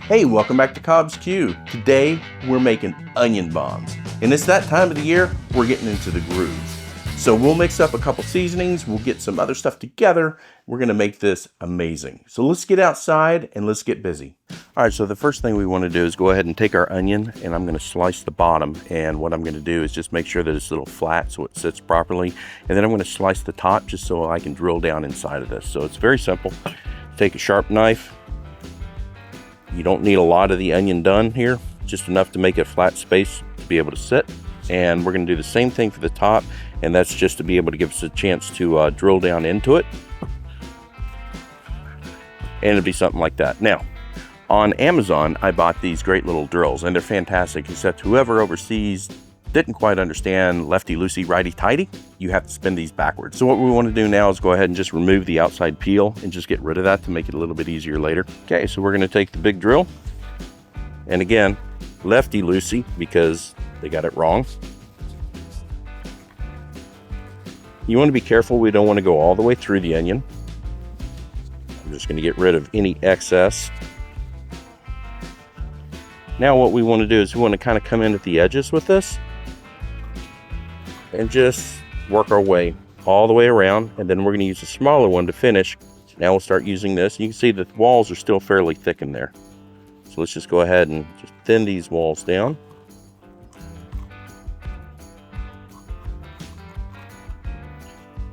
Hey, welcome back to Cobb's Q. Today, we're making onion bombs. And it's that time of the year, we're getting into the groove. So we'll mix up a couple seasonings, we'll get some other stuff together. We're gonna make this amazing. So let's get outside and let's get busy. All right, so the first thing we wanna do is go ahead and take our onion and I'm gonna slice the bottom. And what I'm gonna do is just make sure that it's a little flat so it sits properly. And then I'm gonna slice the top just so I can drill down inside of this. So it's very simple. Take a sharp knife. You don't need a lot of the onion done here, just enough to make a flat space to be able to sit. And we're gonna do the same thing for the top, and that's just to be able to give us a chance to drill down into it. And it'll be something like that. Now, on Amazon, I bought these great little drills, and they're fantastic, except whoever overseas didn't quite understand lefty-loosey, righty-tighty. You have to spin these backwards. So what we want to do now is go ahead and just remove the outside peel and just get rid of that to make it a little bit easier later. Okay, so we're going to take the big drill. And again, lefty-loosey because they got it wrong. You want to be careful. We don't want to go all the way through the onion. I'm just going to get rid of any excess. Now what we want to do is we want to kind of come in at the edges with this and just work our way all the way around, and then we're going to use a smaller one to finish. Now we'll start using this. You can see the walls are still fairly thick in there. So let's just go ahead and just thin these walls down.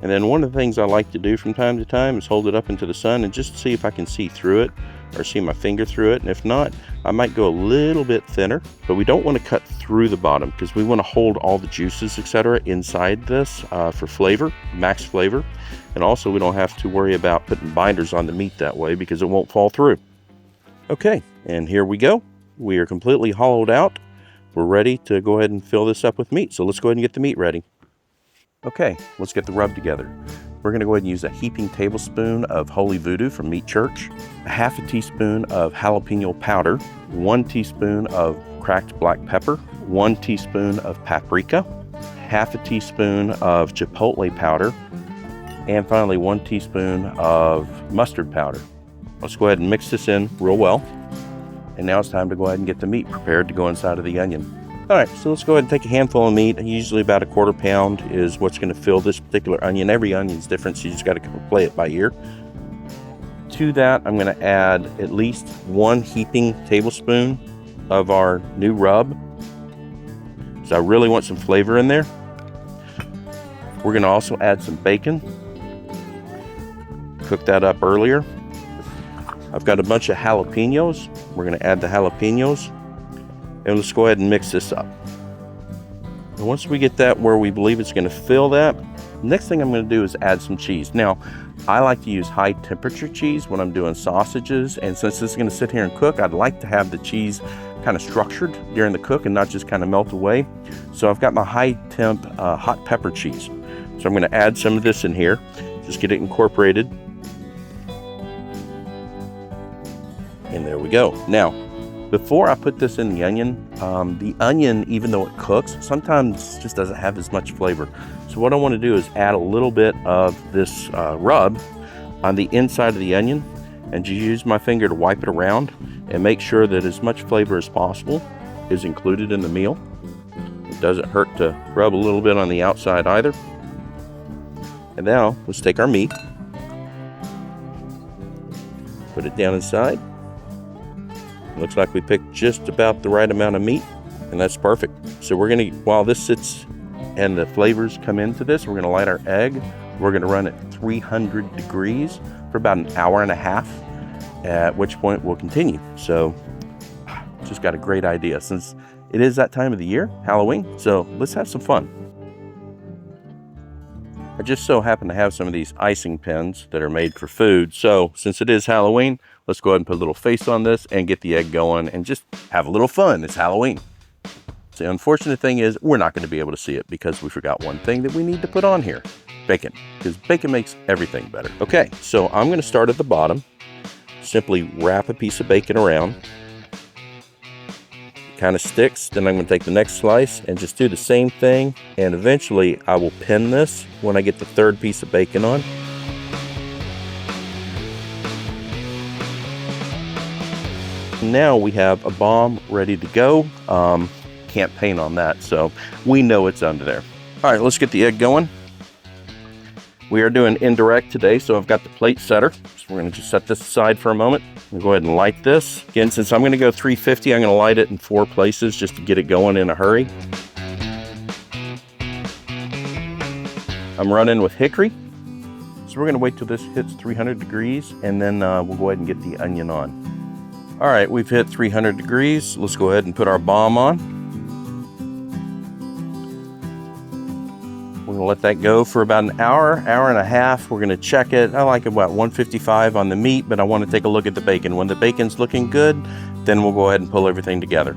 And then one of the things I like to do from time to time is hold it up into the sun and just see if I can see through it or see my finger through it. And if not, I might go a little bit thinner, but we don't want to cut through the bottom because we want to hold all the juices, etc., inside this for flavor, max flavor. And also we don't have to worry about putting binders on the meat that way because it won't fall through. Okay, and here we go. We are completely hollowed out. We're ready to go ahead and fill this up with meat. So let's go ahead and get the meat ready. Okay, let's get the rub together. We're gonna go ahead and use a heaping tablespoon of Holy Voodoo from Meat Church, a half a teaspoon of jalapeno powder, 1 teaspoon of cracked black pepper, 1 teaspoon of paprika, half a teaspoon of chipotle powder, and finally 1 teaspoon of mustard powder. Let's go ahead and mix this in real well. And now it's time to go ahead and get the meat prepared to go inside of the onion. All right, so let's go ahead and take a handful of meat. Usually about a 1/4 pound is what's going to fill this particular onion. Every onion's different, so you just got to play it by ear. To that, I'm going to add at least 1 heaping tablespoon of our new rub. So I really want some flavor in there. We're going to also add some bacon. Cook that up earlier. I've got a bunch of jalapeños. We're going to add the jalapeños. And let's go ahead and mix this up. And once we get that where we believe it's going to fill that, next thing I'm going to do is add some cheese. Now, I like to use high temperature cheese when I'm doing sausages, and since this is going to sit here and cook, I'd like to have the cheese kind of structured during the cook and not just kind of melt away. So I've got my high temp hot pepper cheese. So I'm going to add some of this in here, just get it incorporated. And there we go. Now, before I put this in the onion, even though it cooks, sometimes just doesn't have as much flavor. So what I want to do is add a little bit of this rub on the inside of the onion and just use my finger to wipe it around and make sure that as much flavor as possible is included in the meal. It doesn't hurt to rub a little bit on the outside either. And now let's take our meat, put it down inside. Looks like we picked just about the right amount of meat, and that's perfect. So we're gonna, while this sits and the flavors come into this, we're gonna light our egg. We're gonna run at 300 degrees for about 1.5 hours, at which point we'll continue. So just got a great idea. Since it is that time of the year, Halloween, so let's have some fun. I just so happen to have some of these icing pens that are made for food. So since it is Halloween, let's go ahead and put a little face on this and get the egg going and just have a little fun. It's Halloween. The unfortunate thing is we're not going to be able to see it because we forgot one thing that we need to put on here. Bacon, because bacon makes everything better. Okay, so I'm going to start at the bottom. Simply wrap a piece of bacon around. Kind of sticks. Then I'm going to take the next slice and just do the same thing, and eventually I will pin this when I get the 3rd piece of bacon on. now we have a bomb ready to go. Can't paint on that, so we know it's under there. All right, let's get the egg going. We are doing indirect today, so I've got the plate setter. So we're gonna just set this aside for a moment. We'll go ahead and light this. Again, since I'm gonna go 350, I'm gonna light it in 4 places just to get it going in a hurry. I'm running with hickory. So we're gonna wait till this hits 300 degrees and then we'll go ahead and get the onion on. All right, we've hit 300 degrees. Let's go ahead and put our bomb on. We're gonna let that go for about an hour, hour and a half. We're gonna check it. I like about 155 on the meat, but I wanna take a look at the bacon. When the bacon's looking good, then we'll go ahead and pull everything together.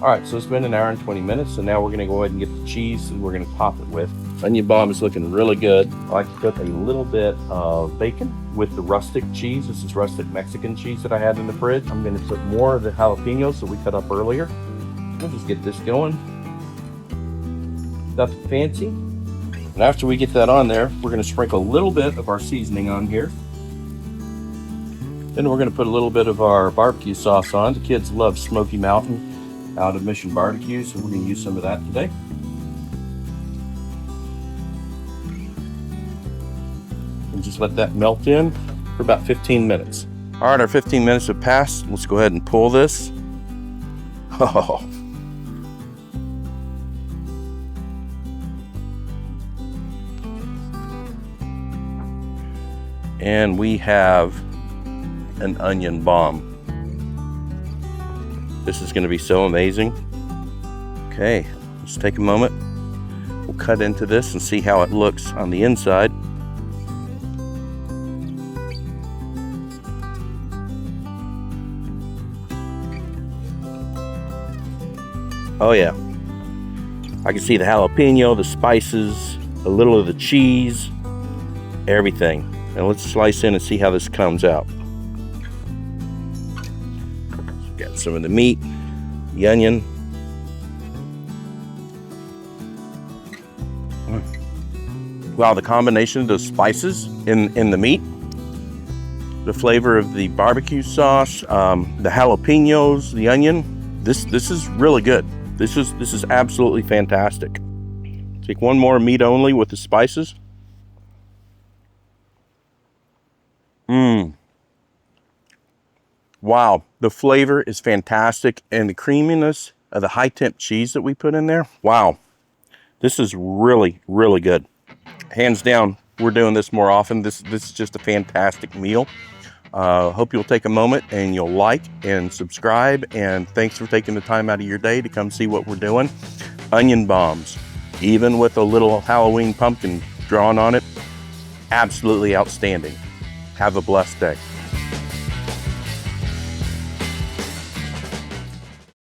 All right, so it's been an hour and 20 minutes, so now we're gonna go ahead and get the cheese and we're gonna top it with. Onion bomb is looking really good. I like to put a little bit of bacon with the rustic cheese. This is Rustic Mexican cheese that I had in the fridge. I'm gonna put more of the jalapeños that we cut up earlier. We'll just get this going. Nothing fancy. And after we get that on there, we're gonna sprinkle a little bit of our seasoning on here. Then we're gonna put a little bit of our barbecue sauce on. The kids love Smoky Mountain out of Mission Barbecue, so we're gonna use some of that today. And just let that melt in for about 15 minutes. All right, our 15 minutes have passed. Let's go ahead and pull this. Oh. And we have an onion bomb. This is gonna be so amazing. Okay, let's take a moment. We'll cut into this and see how it looks on the inside. Oh yeah, I can see the jalapeno, the spices, a little of the cheese, everything. Now let's slice in and see how this comes out. Got some of the meat, the onion. Wow, the combination of those spices in the meat, the flavor of the barbecue sauce, the jalapenos, the onion. This is really good. This is absolutely fantastic. Take one more meat only with the spices. Wow, the flavor is fantastic, and the creaminess of the high temp cheese that we put in there. Wow, this is really, really good. Hands down, we're doing this more often. This is just a fantastic meal. Hope you'll take a moment and you'll like and subscribe, and thanks for taking the time out of your day to come see what we're doing. Onion bombs, even with a little Halloween pumpkin drawn on it, absolutely outstanding. Have a blessed day.